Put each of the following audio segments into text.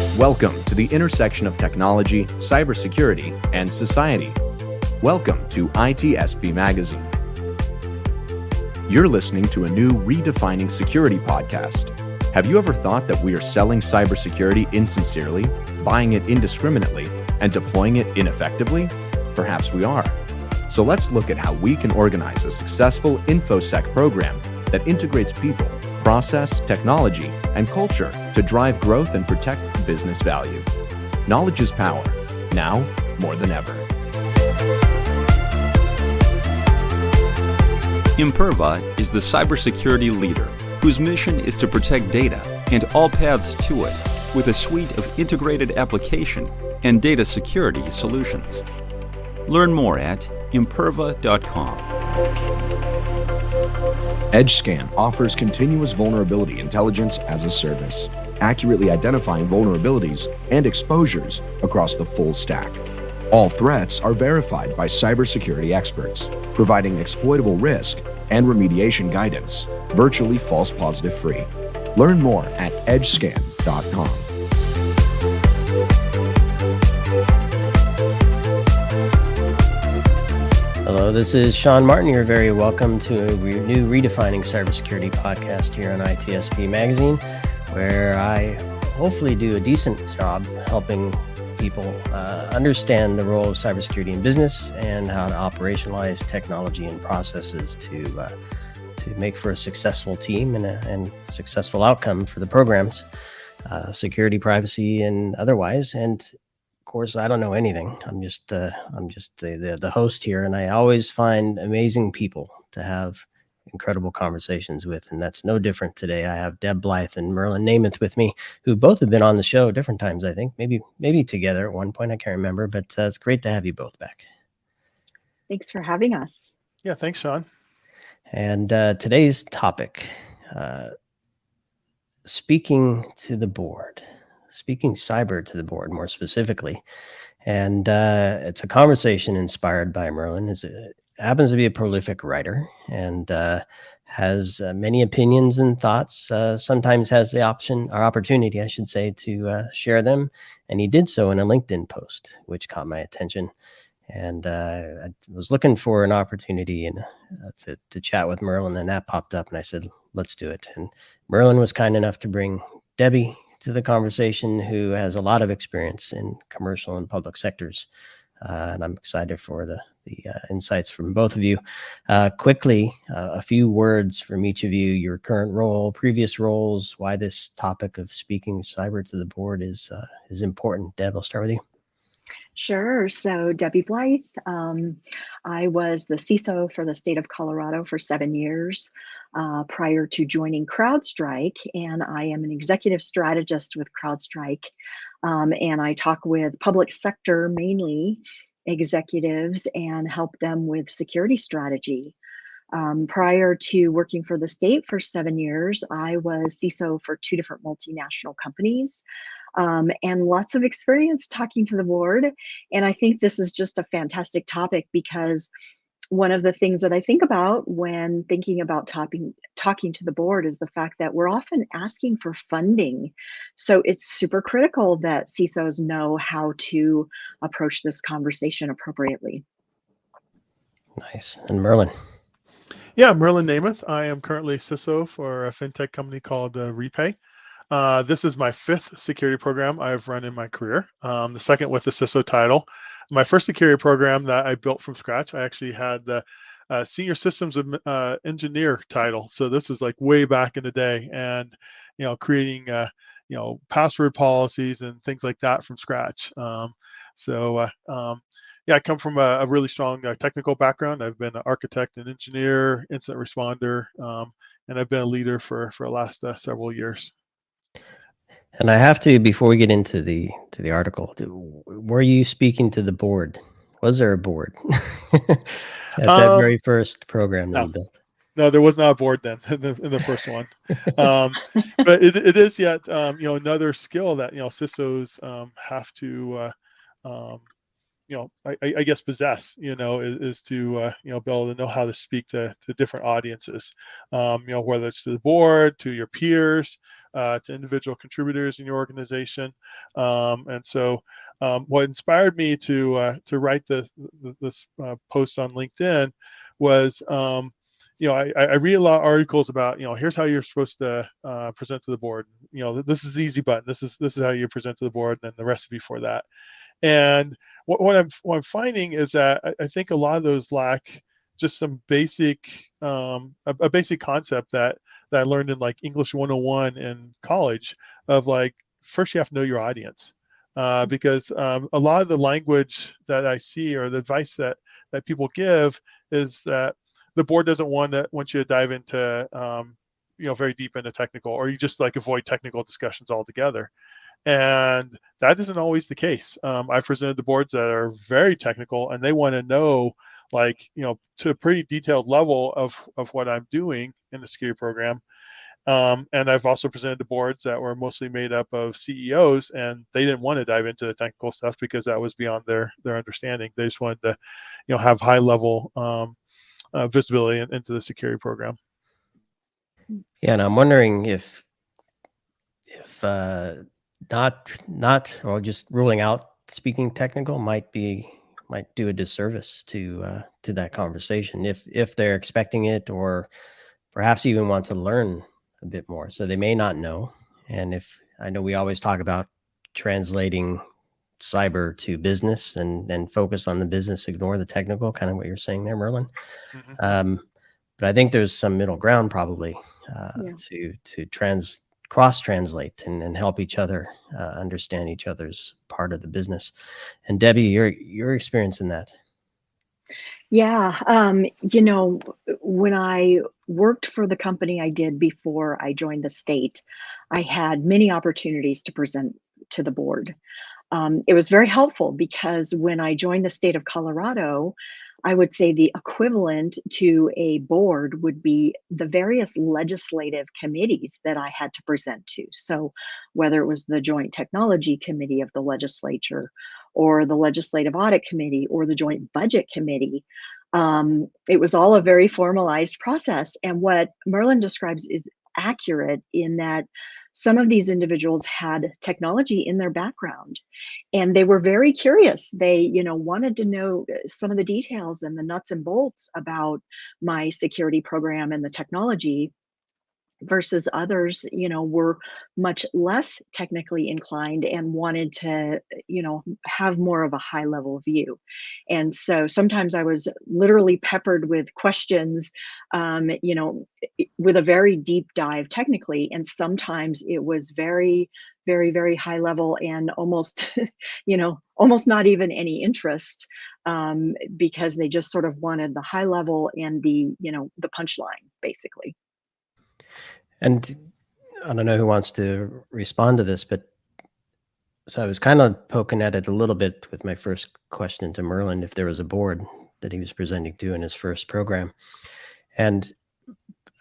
Welcome to the intersection of technology, cybersecurity, and society. Welcome to ITSP Magazine. You're listening to a new Redefining Security podcast. Have you ever thought that we are selling cybersecurity insincerely, buying it indiscriminately, and deploying it ineffectively? Perhaps we are. So let's look at how we can organize a successful InfoSec program that integrates people, process, technology, and culture to drive growth and protect business value. Knowledge is power, now more than ever. Imperva is the cybersecurity leader whose mission is to protect data and all paths to it with a suite of integrated application and data security solutions. Learn more at imperva.com. EdgeScan offers continuous vulnerability intelligence as a service, accurately identifying vulnerabilities and exposures across the full stack. All threats are verified by cybersecurity experts, providing exploitable risk and remediation guidance, virtually false positive free. Learn more at edgescan.com. Hello, this is Sean Martin. You're very welcome to a new Redefining Cybersecurity podcast here on ITSP Magazine, where I hopefully do a decent job helping people understand the role of cybersecurity in business and how to operationalize technology and processes to make for a successful team and successful outcome for the programs, security, privacy, and otherwise. And of course, I don't know anything. I'm just the host here, and I always find amazing people to have incredible conversations with, and that's no different today. I have Deb Blyth and Merlin Namuth with me, who both have been on the show different times, I think, maybe together at one point. I can't remember, but it's great to have you both back. Thanks for having us. Yeah, thanks, Sean. And today's topic, speaking cyber to the board more specifically. And it's a conversation inspired by Merlin. Happens to be a prolific writer and has many opinions and thoughts, sometimes has the opportunity, I should say, to share them. And he did so in a LinkedIn post, which caught my attention. And I was looking for an opportunity to chat with Merlin, and that popped up, and I said, let's do it. And Merlin was kind enough to bring Debbi to the conversation, who has a lot of experience in commercial and public sectors. And I'm excited for the insights from both of you. Quickly, a few words from each of you, your current role, previous roles, why this topic of speaking cyber to the board is important. Deb, I'll start with you. Sure. So Debbie Blyth, I was the CISO for the state of Colorado for 7 years prior to joining CrowdStrike, and I am an executive strategist with CrowdStrike, and I talk with public sector, mainly executives, and help them with security strategy. Prior to working for the state for 7 years, I was CISO for 2 different multinational companies, and lots of experience talking to the board. And I think this is just a fantastic topic, because one of the things that I think about when thinking about talking to the board is the fact that we're often asking for funding. So it's super critical that CISOs know how to approach this conversation appropriately. Nice. And Merlin. Yeah, Merlin Namuth. I am currently CISO for a fintech company called Repay. This is my 5th security program I've run in my career, the second with the CISO title. My first security program that I built from scratch, I actually had the senior systems engineer title. So this was like way back in the day, and creating password policies and things like that from scratch. Yeah, I come from a really strong technical background. I've been an architect and engineer, incident responder, and I've been a leader for the last several years. And I have to, before we get into the article, were you speaking to the board? Was there a board at that very first program that you built? No, there was not a board then in the first one. But it is yet another skill that CISOs have to I guess possess, is to, be able to know how to speak to different audiences, whether it's to the board, to your peers, to individual contributors in your organization. And so what inspired me to write this post on LinkedIn was, I read a lot of articles about, here's how you're supposed to present to the board. This is the easy button. This is how you present to the board, and then the recipe for that. And what I'm finding is that I think a lot of those lack just some basic a basic concept that I learned in like English 101 in college of like, first you have to know your audience, because a lot of the language that I see or the advice that people give is that the board doesn't want you to dive into very deep into technical, or you just like avoid technical discussions altogether. And that isn't always the case. I've presented to boards that are very technical, and they want to know, like, to a pretty detailed level of what I'm doing in the security program. And I've also presented to boards that were mostly made up of CEOs, and they didn't want to dive into the technical stuff because that was beyond their understanding. They just wanted to, have high level visibility into the security program. Yeah, and I'm wondering if not or just ruling out speaking technical might do a disservice to that conversation if they're expecting it, or perhaps even want to learn a bit more. So they may not know. And if I know we always talk about translating cyber to business and focus on the business, ignore the technical, kind of what you're saying there, Merlin. Mm-hmm. But I think there's some middle ground probably to cross-translate and help each other understand each other's part of the business. And Debbie, your experience in that. Yeah, when I worked for the company I did before I joined the state, I had many opportunities to present to the board. It was very helpful because when I joined the state of Colorado, I would say the equivalent to a board would be the various legislative committees that I had to present to. So whether it was the Joint Technology Committee of the legislature, or the Legislative Audit Committee, or the Joint Budget Committee, it was all a very formalized process. And what Merlin describes is accurate in that some of these individuals had technology in their background, and they were very curious. They, wanted to know some of the details and the nuts and bolts about my security program and the technology, versus others, were much less technically inclined and wanted to, have more of a high level view. And so sometimes I was literally peppered with questions, with a very deep dive technically. And sometimes it was very, very, very high level and almost, almost not even any interest, because they just sort of wanted the high level and the punchline, basically. And I don't know who wants to respond to this, but so I was kind of poking at it a little bit with my first question to Merlin, if there was a board that he was presenting to in his first program. And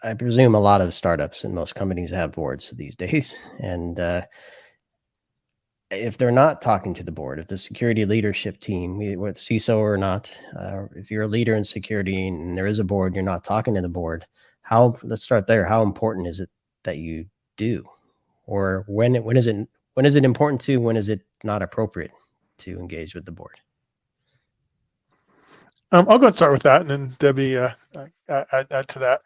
I presume a lot of startups and most companies have boards these days. And if they're not talking to the board, if the security leadership team, with CISO or not, if you're a leader in security and there is a board, you're not talking to the board, let's start there. How important is it that you do? Or when is it important to, when is it not appropriate to engage with the board? I'll go and start with that, and then Debbie add to that.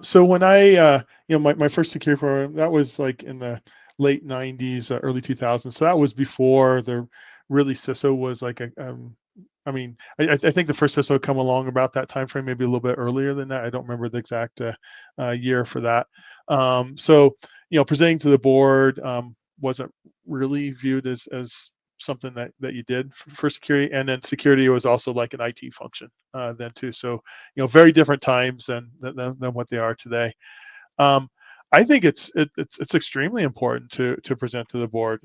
So when I, my first security program, that was like in the late 90s, early 2000s. So that was before the really CISO was like I think the first CISO come along about that time frame, maybe a little bit earlier than that. I don't remember the exact year for that. So presenting to the board wasn't really viewed as something that you did for security, and then security was also like an IT function then too. So very different times than what they are today. I think it's extremely important to present to the board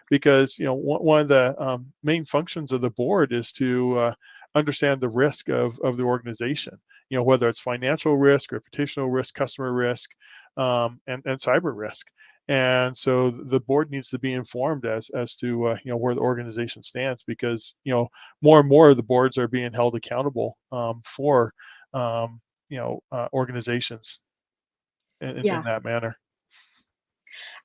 because one of the main functions of the board is to understand the risk of the organization. Whether it's financial risk, reputational risk, customer risk, and cyber risk. And so the board needs to be informed as to where the organization stands, because more and more of the boards are being held accountable for organizations in that manner.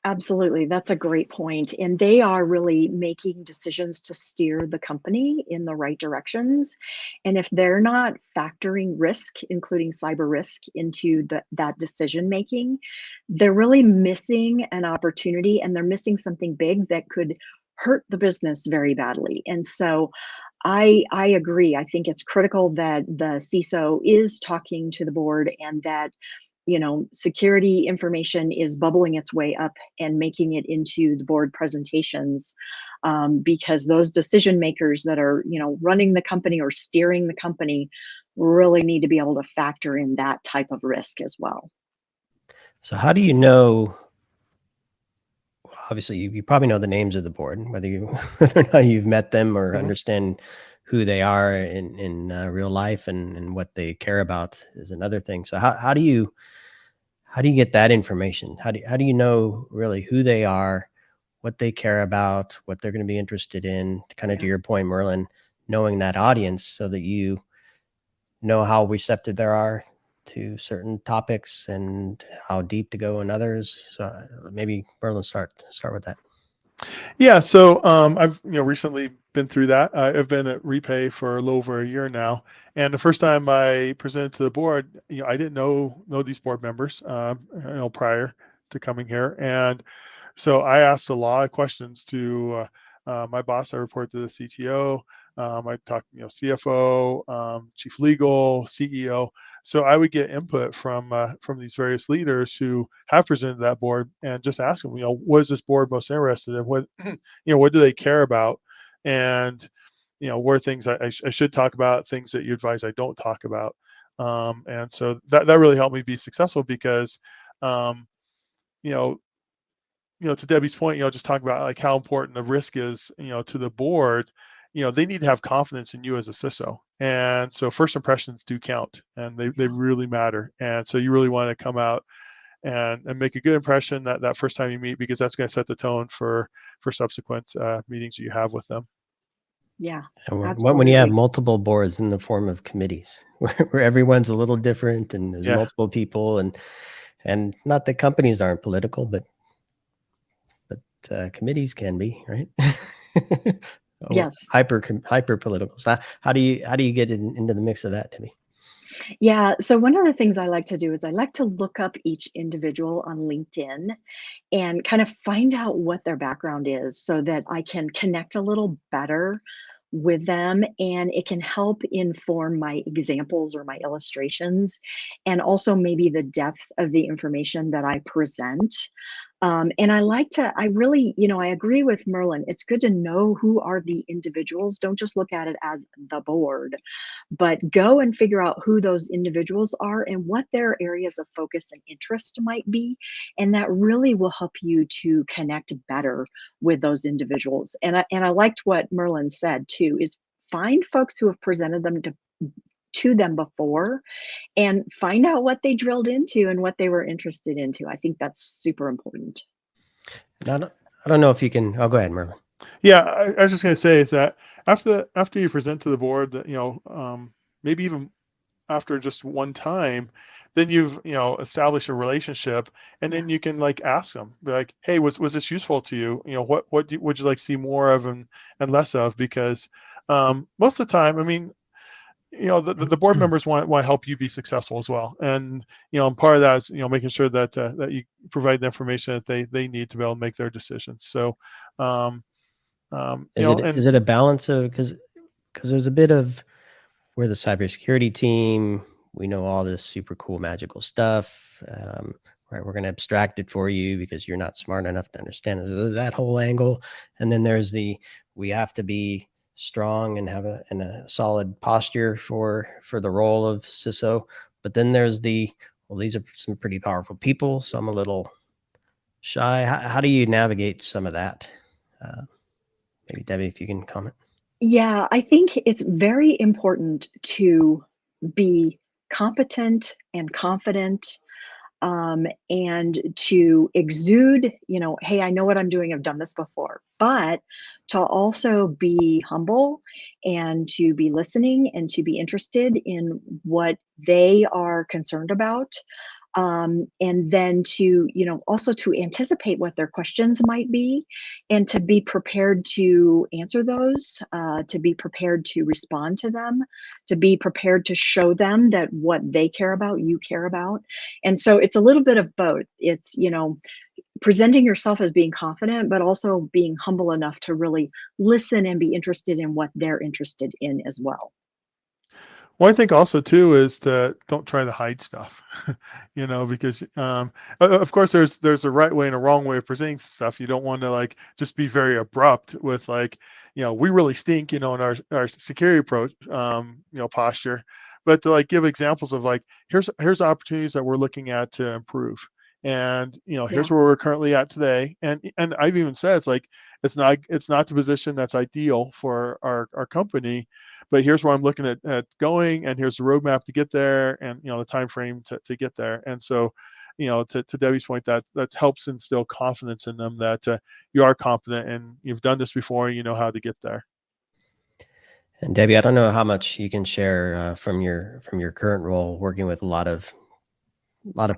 Absolutely. That's a great point. And they are really making decisions to steer the company in the right directions. And if they're not factoring risk, including cyber risk, into that decision making, they're really missing an opportunity and they're missing something big that could hurt the business very badly. And so I agree. I think it's critical that the CISO is talking to the board and that security information is bubbling its way up and making it into the board presentations, because those decision makers that are, running the company or steering the company really need to be able to factor in that type of risk as well. So how do you know, obviously you probably know the names of the board, whether or not you've met them or understand who they are in real life and what they care about is another thing. So how do you get that information? How do you know really who they are, what they care about, what they're going to be interested in? Kind of to your point, Merlin, knowing that audience so that you know how receptive there are to certain topics and how deep to go in others. So maybe Merlin, start with that. Yeah, so I've recently been through that. I've been at Repay for a little over a year now, and the first time I presented to the board, I didn't know these board members, prior to coming here, and so I asked a lot of questions to my boss. I report to the CTO. I talked, CFO, chief legal, CEO. So I would get input from these various leaders who have presented that board, and just ask them, what is this board most interested in? What, what do they care about? And what are things I should talk about? Things that you advise I don't talk about. And so that really helped me be successful because, to Debbie's point, just talking about like how important the risk is, to the board, they need to have confidence in you as a CISO. And so first impressions do count, and they really matter. And so you really want to come out and make a good impression that first time you meet, because that's going to set the tone for subsequent meetings you have with them. Yeah, and when you have multiple boards in the form of committees where everyone's a little different and there's multiple people, and not that companies aren't political, but committees can be, right? Yes. Hyper political. So how do you get into the mix of that, Debbie? Yeah. So one of the things I like to do is I like to look up each individual on LinkedIn and kind of find out what their background is so that I can connect a little better with them, and it can help inform my examples or my illustrations, and also maybe the depth of the information that I present. And I really, I agree with Merlin. It's good to know who are the individuals. Don't just look at it as the board, but go and figure out who those individuals are and what their areas of focus and interest might be. And that really will help you to connect better with those individuals. And I liked what Merlin said too, is find folks who have presented them to them before and find out what they drilled into and what they were interested into. I think that's super important. I don't know if you can. Oh, go ahead, Merlin. Yeah, I was just going to say is that after you present to the board, that maybe even after just one time, then you've established a relationship, and then you can like ask them, be like, hey, was this useful to you? What would you like to see more of and less of? Because most of the time, I mean, the board members want to help you be successful as well, and and part of that is making sure that that you provide the information that they need to be able to make their decisions. So is it a balance of, because there's a bit of, we're the cybersecurity team, we know all this super cool magical stuff, right? We're going to abstract it for you because you're not smart enough to understand it. There's that whole angle, and then there's we have to be strong and have a solid posture for the role of CISO. But then there's these are some pretty powerful people, so I'm a little shy. How do you navigate some of that? Maybe Debbie, if you can comment. Yeah, I think it's very important to be competent and confident, and to exude, hey, I know what I'm doing. I've done this before, but to also be humble and to be listening and to be interested in what they are concerned about. And then to, also to anticipate what their questions might be and to be prepared to answer those, to be prepared to respond to them, to be prepared to show them that what they care about, you care about. And so it's a little bit of both. It's, presenting yourself as being confident, but also being humble enough to really listen and be interested in what they're interested in as well. Well, I think also too is to don't try to hide stuff, because of course there's a right way and a wrong way of presenting stuff. You don't want to like just be very abrupt with like, we really stink, in our security approach, posture, but to like give examples of like, here's opportunities that we're looking at to improve. And Yeah. here's where we're currently at today. And I've even said it's like it's not the position that's ideal for our company, but here's where I'm looking at going, and here's the roadmap to get there, and the time frame to get there. And so, to Debbie's point, that helps instill confidence in them that you are confident and you've done this before, and you know how to get there. And Debbie, I don't know how much you can share from your current role, working with a lot of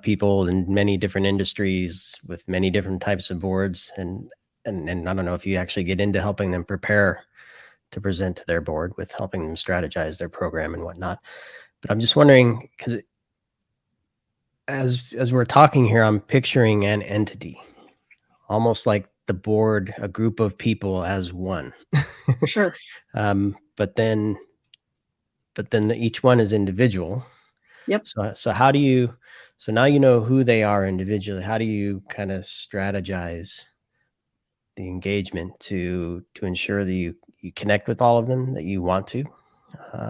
people in many different industries with many different types of boards, and I don't know if you actually get into helping them prepare to present to their board with helping them strategize their program and whatnot. But I'm just wondering, because as we're talking here, I'm picturing an entity, almost like the board, a group of people as one. Sure. But then each one is individual. Yep. So how do you? So now you know who they are individually. How do you kind of strategize the engagement to ensure that you connect with all of them that you want to,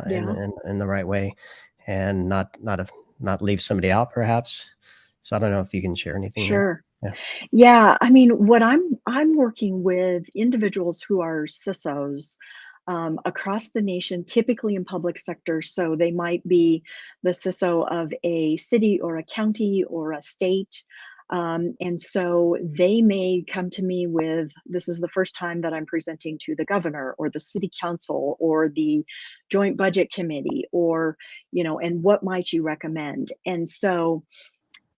in the right way, and not leave somebody out, perhaps? So I don't know if you can share anything. Sure. There. Yeah. I mean, what I'm working with individuals who are CISOs across the nation, typically in public sector. So they might be the CISO of a city or a county or a state. And so they may come to me with, this is the first time that I'm presenting to the governor or the city council or the joint budget committee, or, and what might you recommend? And so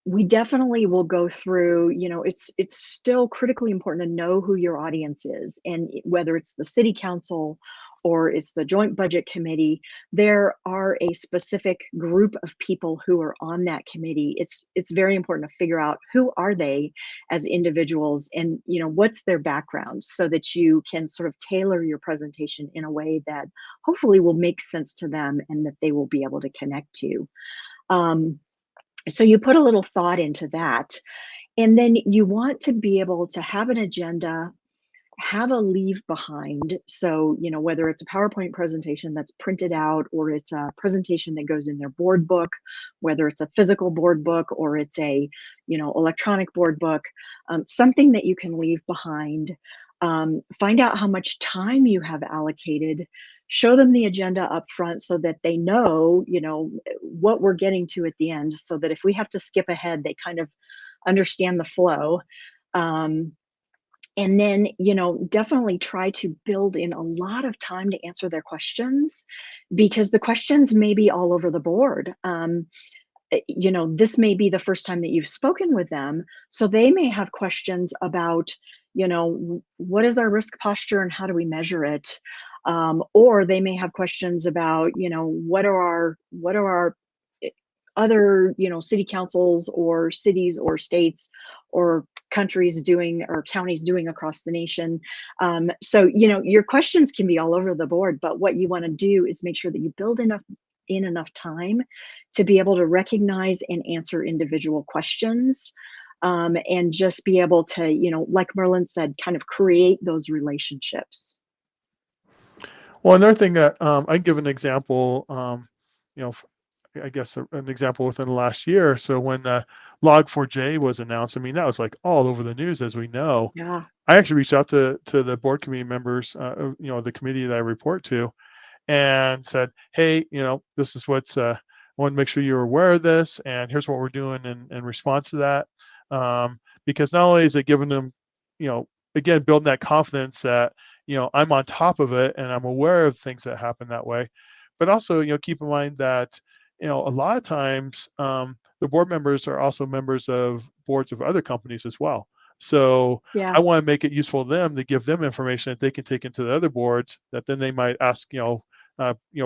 we definitely will go through, it's still critically important to know who your audience is, and whether it's the city council or it's the joint budget committee, there are a specific group of people who are on that committee. It's very important to figure out who are they as individuals, and what's their background, so that you can sort of tailor your presentation in a way that hopefully will make sense to them and that they will be able to connect to. So you put a little thought into that, and then you want to be able to have an agenda, have a leave behind. So, whether it's a PowerPoint presentation that's printed out, or it's a presentation that goes in their board book, whether it's a physical board book or it's a, electronic board book, something that you can leave behind. Find out how much time you have allocated. Show them the agenda up front so that they know, what we're getting to at the end, so that if we have to skip ahead, they kind of understand the flow. And then, definitely try to build in a lot of time to answer their questions, because the questions may be all over the board. This may be the first time that you've spoken with them, so they may have questions about, what is our risk posture and how do we measure it? Or they may have questions about, what are our other, city councils or cities or states or countries doing, or counties doing across the nation. So, your questions can be all over the board, but what you want to do is make sure that you build enough time to be able to recognize and answer individual questions, and just be able to, like Merlin said, kind of create those relationships. Well, another thing that I give an example, I guess an example within the last year. So when Log4j was announced, I mean, that was like all over the news, as we know. Yeah. I actually reached out to the board committee members, the committee that I report to, and said, hey, this is what's, I want to make sure you're aware of this, and here's what we're doing in response to that. Because not only is it giving them, again, building that confidence that, I'm on top of it and I'm aware of things that happen that way, but also, keep in mind that, a lot of times the board members are also members of boards of other companies as well. So Yeah. I want to make it useful to them to give them information that they can take into the other boards that then they might ask,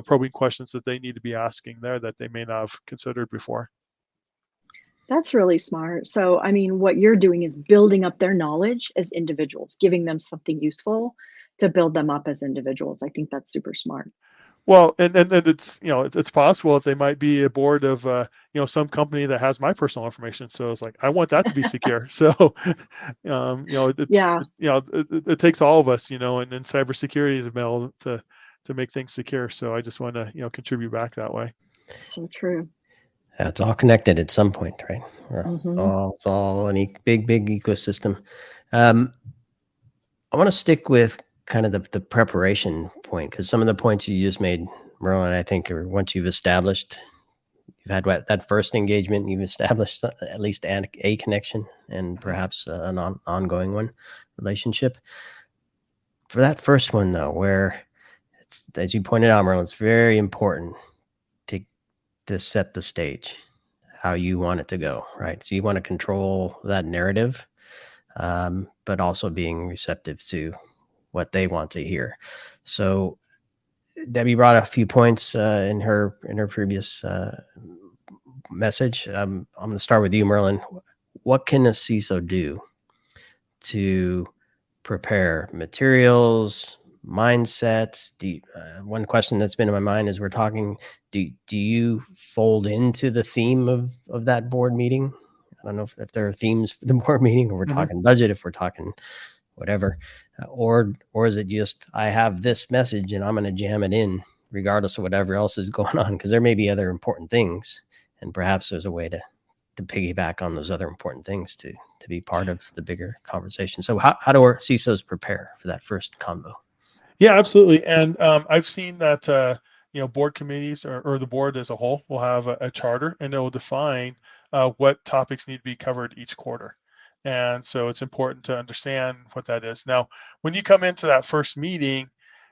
probing questions that they need to be asking there that they may not have considered before. That's really smart. So, I mean, what you're doing is building up their knowledge as individuals, giving them something useful to build them up as individuals. I think that's super smart. Well, and it's it's possible that they might be a board of some company that has my personal information. So it's like I want that to be secure. So Yeah, it takes all of us, and then cybersecurity to be able to make things secure. So I just want to contribute back that way. so true. Yeah, it's all connected at some point, right? Mhm. It's all a big ecosystem. I want to stick with kind of the preparation point, because some of the points you just made, Merlin, I think, are once you've established, you've had that first engagement, you've established at least a connection and perhaps an ongoing relationship. For that first one, though, where it's, as you pointed out, Merlin, it's very important to set the stage, how you want it to go, right? So you want to control that narrative, but also being receptive to what they want to hear. So Debbie brought a few points in her previous message. I'm going to start with you, Merlin. What can a CISO do to prepare materials, mindsets? One question that's been in my mind as we're talking, do you fold into the theme of that board meeting? I don't know if there are themes for the board meeting, or we're talking budget, if we're talking whatever, or is it just, I have this message and I'm going to jam it in regardless of whatever else is going on? Because there may be other important things, and perhaps there's a way to piggyback on those other important things to be part of the bigger conversation. So how do our CISOs prepare for that first combo? Yeah, absolutely. And I've seen that board committees or the board as a whole will have a charter, and it will define what topics need to be covered each quarter. And so it's important to understand what that is. Now, when you come into that first meeting,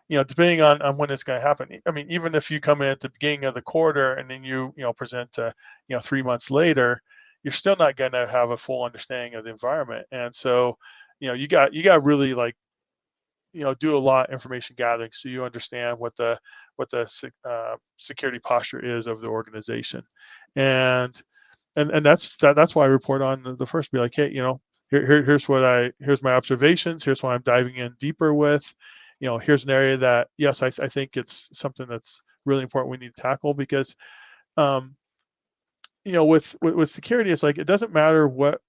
depending on when it's going to happen, I mean, even if you come in at the beginning of the quarter and then you present 3 months later, you're still not going to have a full understanding of the environment. And so you got really like do a lot of information gathering so you understand what the security posture is of the organization. And that's why I report on the first, be like, hey, here's my observations, here's what I'm diving in deeper with, here's an area that, yes, I think it's something that's really important we need to tackle, because with security, it's like, it doesn't matter what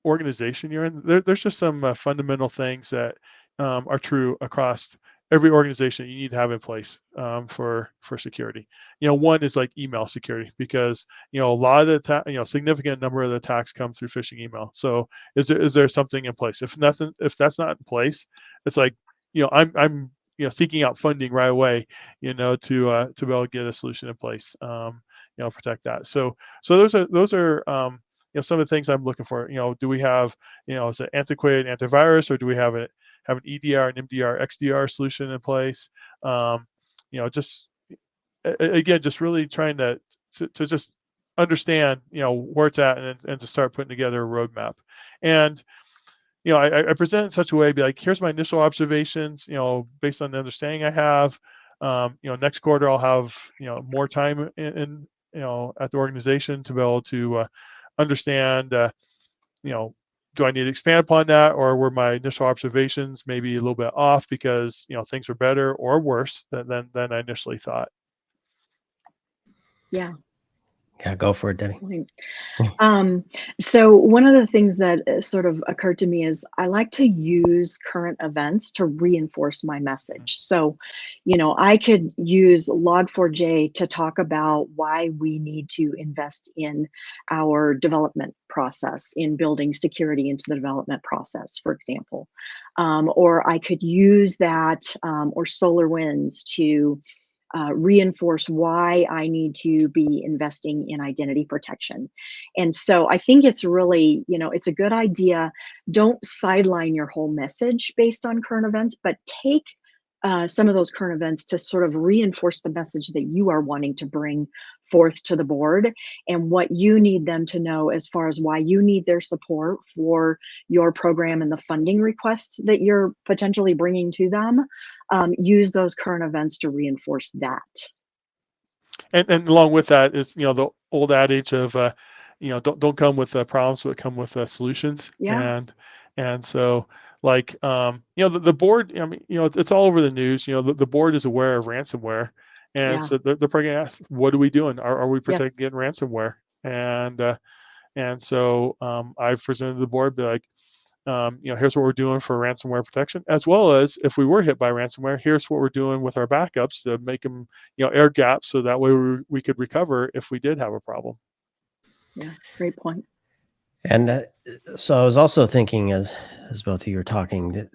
organization you're in. There's just some fundamental things that are true across every organization you need to have in place for security. One is like email security, because a lot of the significant number of the attacks come through phishing email. So is there something in place? If that's not in place, it's like I'm seeking out funding right away, to be able to get a solution in place, protect that. So those are some of the things I'm looking for. Do we have, is it antiquated antivirus, or do we have an EDR, an MDR, XDR solution in place? Just again, just really trying to just understand, where it's at, and to start putting together a roadmap. And I present in such a way, be like, here's my initial observations, based on the understanding I have. Next quarter I'll have more time in at the organization to be able to understand, do I need to expand upon that, or were my initial observations maybe a little bit off because things were better or worse than I initially thought. Yeah. Yeah, go for it, Debbie. So one of the things that sort of occurred to me is I like to use current events to reinforce my message. So, I could use Log4j to talk about why we need to invest in our development process, in building security into the development process, for example. Or I could use that, or SolarWinds, to reinforce why I need to be investing in identity protection. And so I think it's really, it's a good idea. Don't sideline your whole message based on current events, but take some of those current events to sort of reinforce the message that you are wanting to bring forth to the board and what you need them to know as far as why you need their support for your program and the funding requests that you're potentially bringing to them. Use those current events to reinforce that. And along with that is, the old adage of, don't come with problems, but come with solutions. Yeah. And so, like, the board, I mean, it's all over the news. The board is aware of ransomware, and Yeah. so they're probably gonna ask, what are we doing? Are we Yes. protecting against ransomware? And so I've presented to the board, be like, here's what we're doing for ransomware protection, as well as if we were hit by ransomware, here's what we're doing with our backups to make them, air gaps, so that way we could recover if we did have a problem. Yeah, great point. And so I was also thinking, as both of you were talking,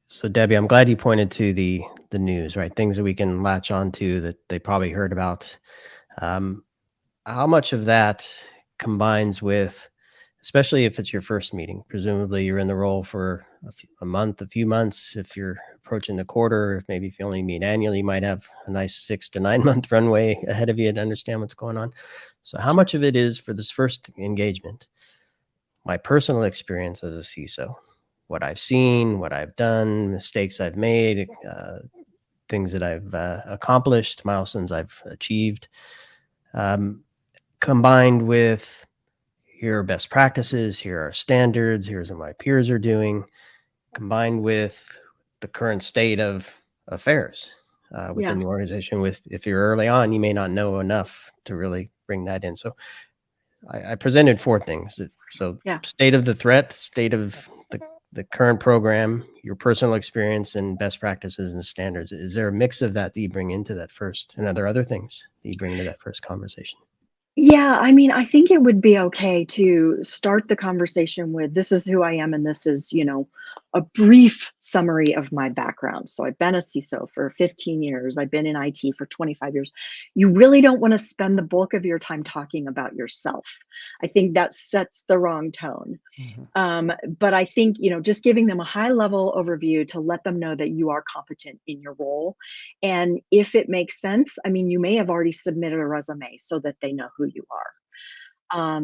so Debbie, I'm glad you pointed to the news, right? Things that we can latch onto that they probably heard about. How much of that combines with, especially if it's your first meeting, presumably you're in the role for a few months. If you're approaching the quarter, maybe if you only meet annually, you might have a nice 6 to 9 month runway ahead of you to understand what's going on. So how much of it is for this first engagement, my personal experience as a CISO, what I've seen, what I've done, mistakes I've made, things that I've accomplished, milestones I've achieved, combined with here are best practices, here are standards, here's what my peers are doing, combined with the current state of affairs within the organization. If you're early on, you may not know enough to really bring that in. So I presented 4 things. So state of the threat, state of the current program, your personal experience, and best practices and standards. Is there a mix of that you bring into that first? And are there other things that you bring into that first conversation? Yeah, I mean, I think it would be okay to start the conversation with, this is who I am, and this is, a brief summary of my background. So I've been a CISO for 15 years. I've been in IT for 25 years. You really don't want to spend the bulk of your time talking about yourself. I think that sets the wrong tone. But I think, just giving them a high level overview to let them know that you are competent in your role. And if it makes sense, I mean, you may have already submitted a resume so that they know who you are.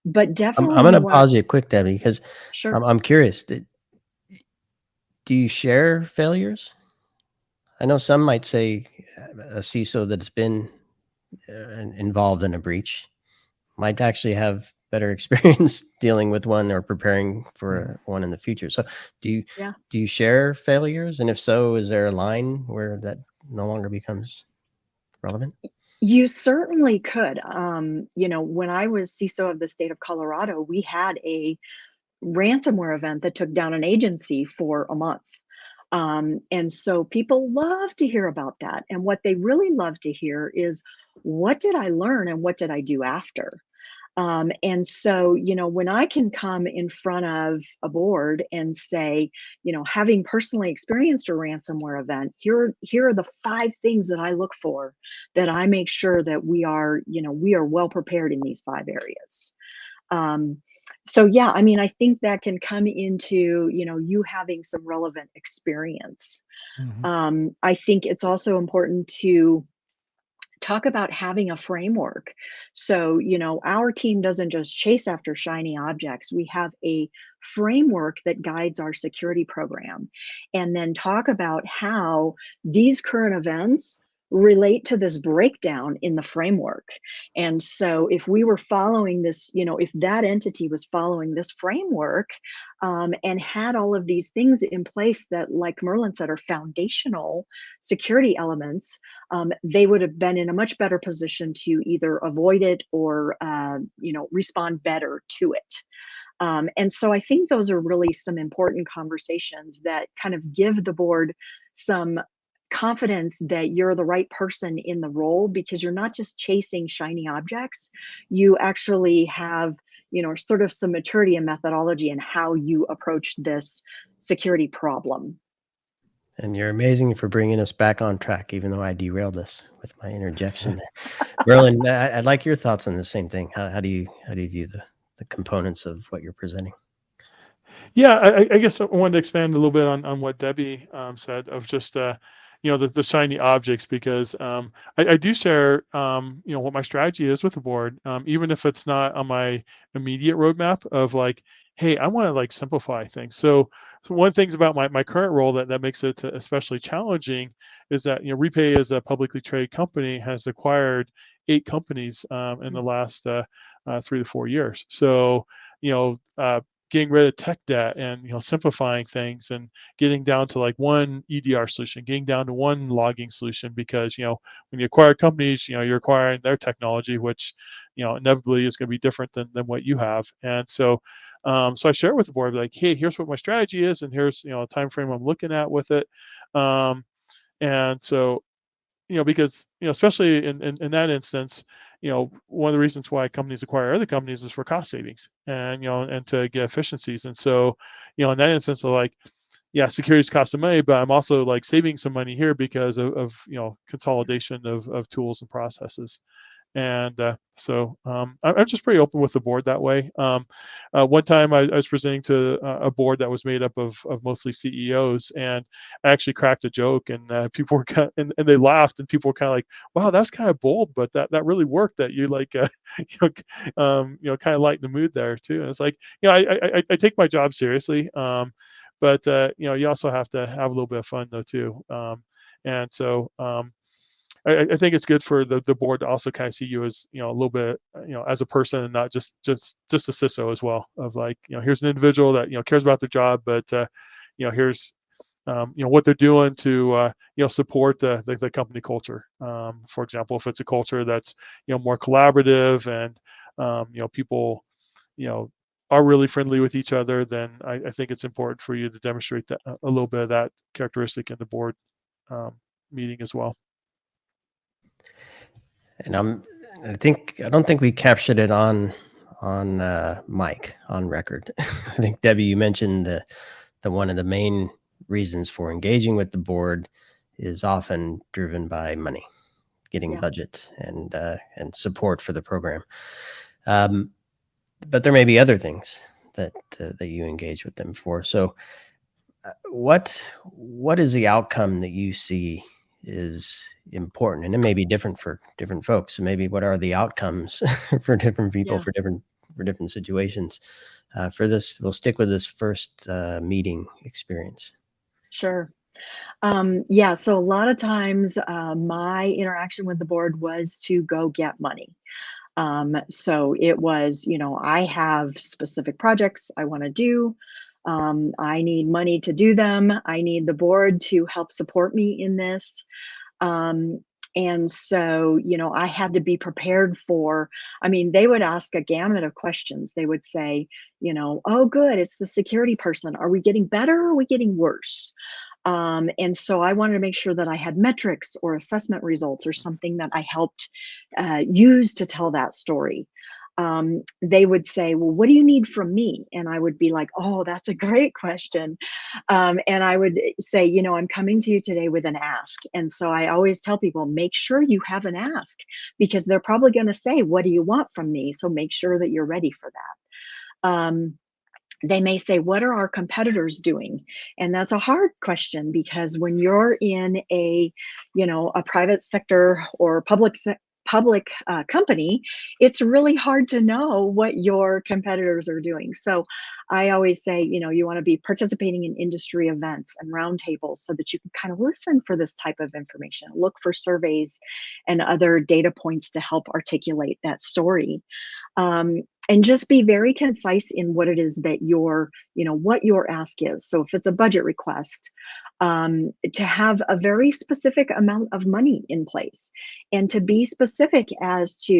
But definitely, I'm going to pause you quick, Debbie, because sure. I'm curious. Do you share failures? I know some might say a CISO that's been involved in a breach might actually have better experience dealing with one or preparing for one in the future. So do you share failures? And if so, is there a line where that no longer becomes relevant? You certainly could. When I was CISO of the state of Colorado, we had a ransomware event that took down an agency for a month. And so people love to hear about that. And what they really love to hear is, what did I learn and what did I do after? And so, when I can come in front of a board and say, having personally experienced a ransomware event, here are the 5 things that I look for, that I make sure that we are well prepared in these 5 areas. So yeah, I mean, I think that can come into, you having some relevant experience. I think it's also important to talk about having a framework. So, our team doesn't just chase after shiny objects. We have a framework that guides our security program, and then talk about how these current events relate to this breakdown in the framework. And so if we were following this, if that entity was following this framework, and had all of these things in place that, like Merlin said, are foundational security elements, they would have been in a much better position to either avoid it or respond better to it. And so I think those are really some important conversations that kind of give the board some confidence that you're the right person in the role, because you're not just chasing shiny objects. You actually have, sort of some maturity and methodology in how you approach this security problem. And you're amazing for bringing us back on track, even though I derailed us with my interjection there. Merlin, I'd like your thoughts on the same thing. How do you view the components of what you're presenting? Yeah, I guess I wanted to expand a little bit on what Debbie said of just the shiny objects, because I do share what my strategy is with the board, even if it's not on my immediate roadmap of like, hey, I want to like simplify things. So one of the things about my current role that makes it especially challenging is that Repay, as a publicly traded company, has acquired 8 companies in the last 3 to 4 years. So you know. Getting rid of tech debt and simplifying things and getting down to like one EDR solution, getting down to one logging solution, because when you acquire companies, you're acquiring their technology, which inevitably is going to be different than what you have. And so so I share with the board like, hey, here's what my strategy is, and here's a time frame I'm looking at with it. And so because especially in that instance, one of the reasons why companies acquire other companies is for cost savings and and to get efficiencies. And so in that instance, so like, yeah, security's cost of money, but I'm also like saving some money here because of consolidation of tools and processes. And so I'm just pretty open with the board that way. One time I was presenting to a board that was made up of mostly CEOs, and I actually cracked a joke, and people were and they laughed, and people were kind of like, "Wow, that's kind of bold, but that really worked. That you like, kind of lighten the mood there too." And it's like, I take my job seriously, but you also have to have a little bit of fun though too. And so I think it's good for the board to also kind of see you as a little bit as a person, and not just a CISO as well. Of like, here's an individual that cares about their job, but here's what they're doing to support the company culture. For example, if it's a culture that's more collaborative and people are really friendly with each other, then I think it's important for you to demonstrate that a little bit of that characteristic in the board meeting as well. And I don't think we captured it on mic, on record. I think, Debbie, you mentioned the one of the main reasons for engaging with the board is often driven by money, getting budget and support for the program. But there may be other things that you engage with them for. So what is the outcome that you see is important? And it may be different for different folks. So maybe what are the outcomes for different people, for different situations? For this, we'll stick with this first meeting experience. Sure. So a lot of times my interaction with the board was to go get money. So it was, I have specific projects I want to do. I need money to do them. I need the board to help support me in this. And so, I had to be prepared for, they would ask a gamut of questions. They would say, oh, good, it's the security person. Are we getting better or are we getting worse? And so I wanted to make sure that I had metrics or assessment results or something that I helped use to tell that story. They would say, well, what do you need from me? And I would be like, oh, that's a great question. And I would say, I'm coming to you today with an ask. And so I always tell people, make sure you have an ask, because they're probably going to say, what do you want from me? So make sure that you're ready for that. They may say, what are our competitors doing? And that's a hard question, because when you're in a private sector or public company, it's really hard to know what your competitors are doing. So I always say, you want to be participating in industry events and roundtables so that you can kind of listen for this type of information, look for surveys and other data points to help articulate that story. And just be very concise in what it is that what your ask is. So if it's a budget request, to have a very specific amount of money in place, and to be specific as to,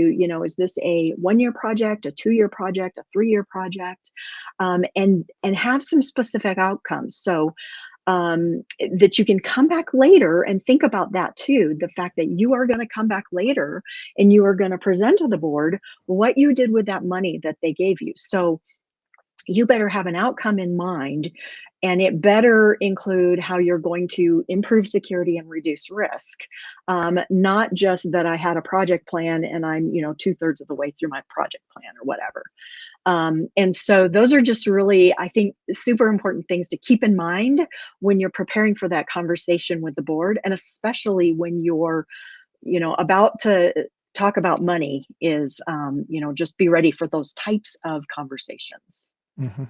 is this a 1-year project, a 2-year project, a 3-year project, and have some specific outcomes. So that you can come back later and think about that too. The fact that you are going to come back later and you are going to present to the board what you did with that money that they gave you. So you better have an outcome in mind, and it better include how you're going to improve security and reduce risk. Not just that I had a project plan and I'm, 2/3 of the way through my project plan or whatever. And so those are just really, I think, super important things to keep in mind when you're preparing for that conversation with the board, and especially when you're, about to talk about money is, just be ready for those types of conversations. Hmm.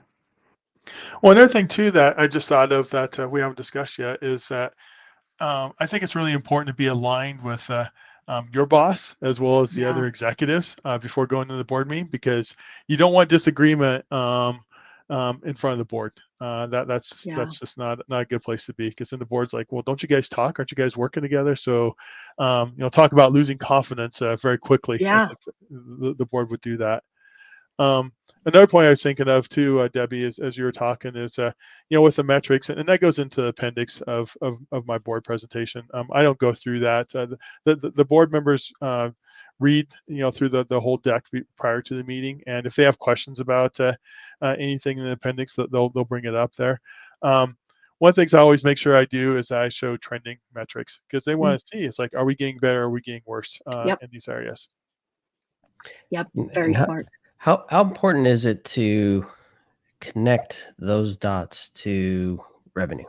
Well, another thing too that I just thought of that we haven't discussed yet is that I think it's really important to be aligned with your boss as well as the Yeah. other executives before going to the board meeting, because you don't want disagreement in front of the board. That's Yeah. that's just not a good place to be, because then the board's like, well, don't you guys talk? Aren't you guys working together? So talk about losing confidence very quickly. I Yeah. think the board would do that. Another point I was thinking of too, Debbie, is as you were talking, is with the metrics, and that goes into the appendix of my board presentation. I don't go through that. The board members read through the whole deck prior to the meeting, and if they have questions about anything in the appendix, they'll bring it up there. One of the things I always make sure I do is I show trending metrics, because they Mm. want to see, it's like, are we getting better? Are we getting worse Yep. in these areas? Yep. And Very smart. how important is it to connect those dots to revenue,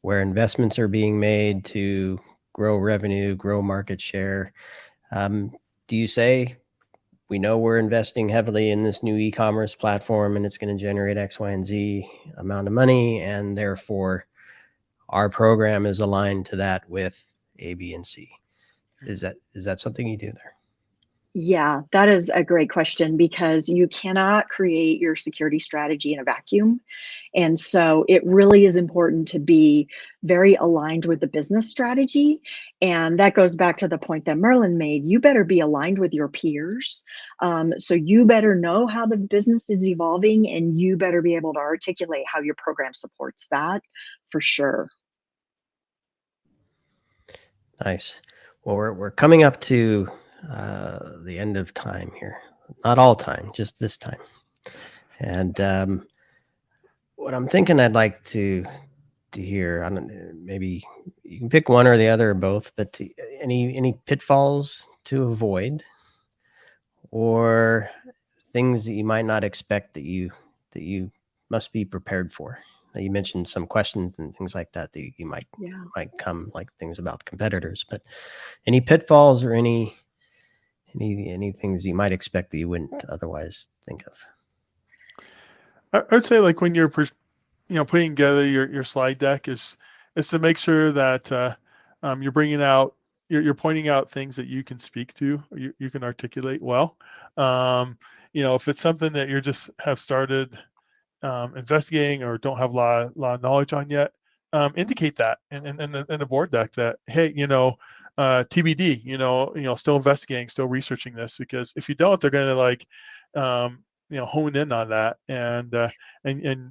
where investments are being made to grow revenue, grow market share? Do you say, we know we're investing heavily in this new e-commerce platform and it's going to generate X, Y, and Z amount of money, and therefore our program is aligned to that with A, B, and C? Is that something you do there? Yeah, that is a great question, because you cannot create your security strategy in a vacuum. And so it really is important to be very aligned with the business strategy. And that goes back to the point that Merlin made. You better be aligned with your peers. So you better know how the business is evolving, and you better be able to articulate how your program supports that, for sure. Nice. Well, we're coming up to the end of time here. Not all time, just this time. And what I'm thinking I'd like to hear, I don't know, maybe you can pick one or the other or both, but any pitfalls to avoid, or things that you might not expect that you must be prepared for. You mentioned some questions and things like that you might Yeah. come, like things about competitors, but any pitfalls or any things you might expect that you wouldn't otherwise think of? I would say, like, when you're putting together your slide deck, is to make sure that you're bringing out, you're pointing out things that you can speak to, you can articulate well. If it's something that you just have started investigating or don't have a lot of knowledge on yet, indicate that in the board deck that, hey, TBD, still investigating, still researching this, because if you don't, they're going to like hone in on that. And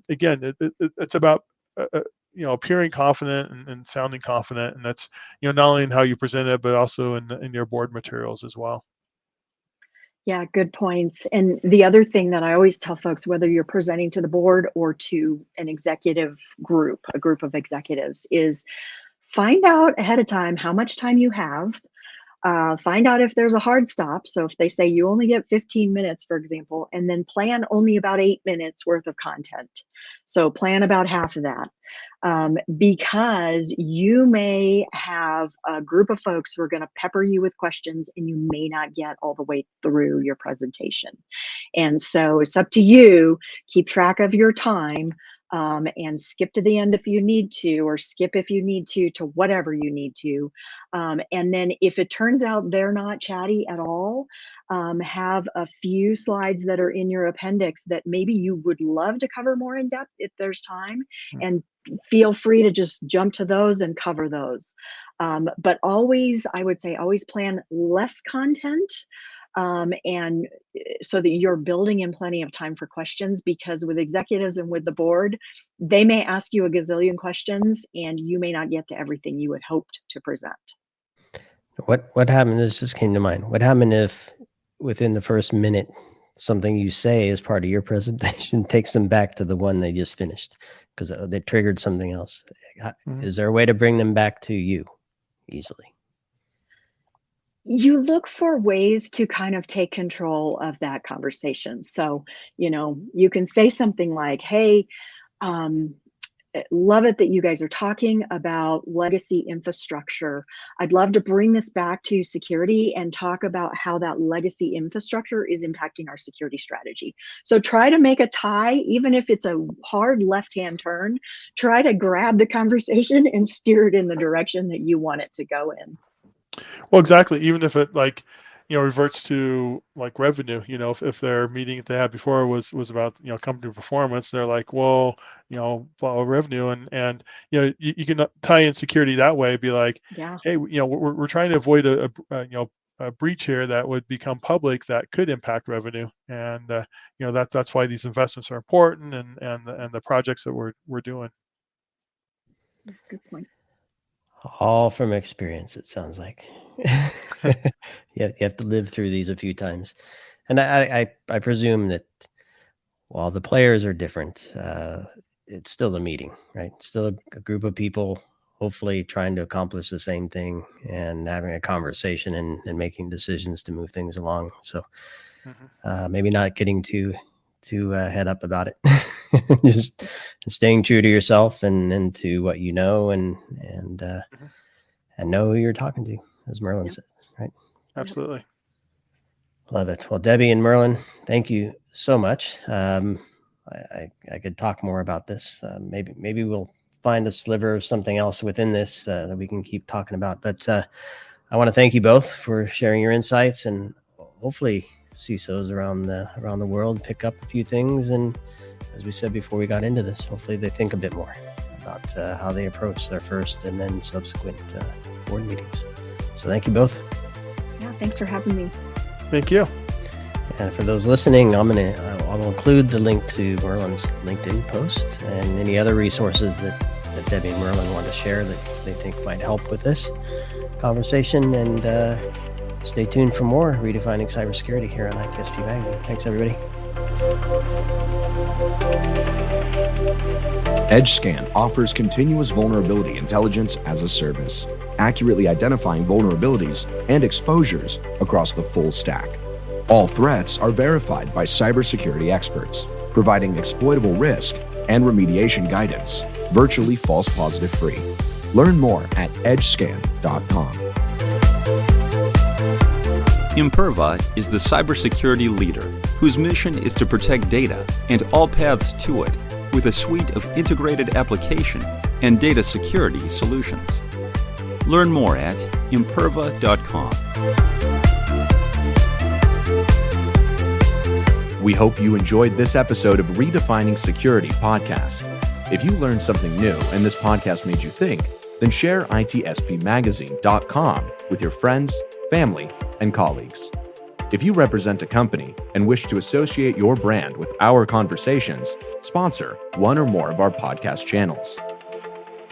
again, it's about appearing confident and sounding confident, and that's not only in how you present it, but also in your board materials as well. Yeah, good points. And the other thing that I always tell folks, whether you're presenting to the board or to an executive group, a group of executives, is find out ahead of time how much time you have. Find out if there's a hard stop. So if they say you only get 15 minutes, for example, and then plan only about 8 minutes worth of content. So plan about half of that, because you may have a group of folks who are going to pepper you with questions, and you may not get all the way through your presentation. And so it's up to you. Keep track of your time. And skip to the end if you need to, or skip if you need to whatever you need to. And then if it turns out they're not chatty at all, have a few slides that are in your appendix that maybe you would love to cover more in depth if there's time, and feel free to just jump to those and cover those. But always, I would say, always plan less content. And so that you're building in plenty of time for questions, because with executives and with the board, they may ask you a gazillion questions and you may not get to everything you had hoped to present. What happened? This just came to mind. What happened if within the first minute something you say as part of your presentation takes them back to the one they just finished because they triggered something else. Is there a way to bring them back to you easily? You look for ways to kind of take control of that conversation. So, you can say something like, hey, love it that you guys are talking about legacy infrastructure. I'd love to bring this back to security and talk about how that legacy infrastructure is impacting our security strategy. So try to make a tie, even if it's a hard left-hand turn, try to grab the conversation and steer it in the direction that you want it to go in. Well, exactly. Even if it reverts to like revenue, if their meeting that they had before was about, company performance, they're like, well, revenue and you can tie in security that way, be like, Yeah. hey, we're trying to avoid a breach here that would become public that could impact revenue. And, that's why these investments are important and the projects that we're doing. Good point. All from experience, it sounds like. You have to live through these a few times. And I presume that while the players are different, it's still a meeting, right? It's still a group of people hopefully trying to accomplish the same thing and having a conversation and making decisions to move things along. So maybe not getting too head up about it. Just staying true to yourself and to what you know and know who you're talking to, as Merlin says, right? Absolutely. Love it. Well, Debbi and Merlin, thank you so much. I could talk more about this. Maybe we'll find a sliver of something else within this that we can keep talking about. But I want to thank you both for sharing your insights, and hopefully CISOs around the world pick up a few things. And as we said before we got into this, hopefully they think a bit more about how they approach their first and then subsequent board meetings. So thank you both. Yeah, thanks for having me. Thank you. And for those listening, I'll include the link to Merlin's LinkedIn post and any other resources that Debbi and Merlin want to share that they think might help with this conversation. And stay tuned for more Redefining Cybersecurity here on ITSP Magazine. Thanks, everybody. EdgeScan offers continuous vulnerability intelligence as a service, accurately identifying vulnerabilities and exposures across the full stack. All threats are verified by cybersecurity experts, providing exploitable risk and remediation guidance, virtually false positive free. Learn more at edgescan.com. Imperva is the cybersecurity leader whose mission is to protect data and all paths to it with a suite of integrated application and data security solutions. Learn more at imperva.com. We hope you enjoyed this episode of Redefining Security podcast. If you learned something new and this podcast made you think, then share itspmagazine.com with your friends, family, and colleagues. If you represent a company and wish to associate your brand with our conversations, sponsor one or more of our podcast channels.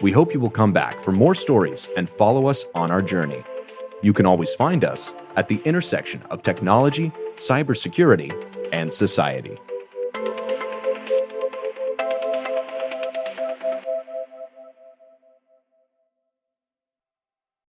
We hope you will come back for more stories and follow us on our journey. You can always find us at the intersection of technology, cybersecurity, and society.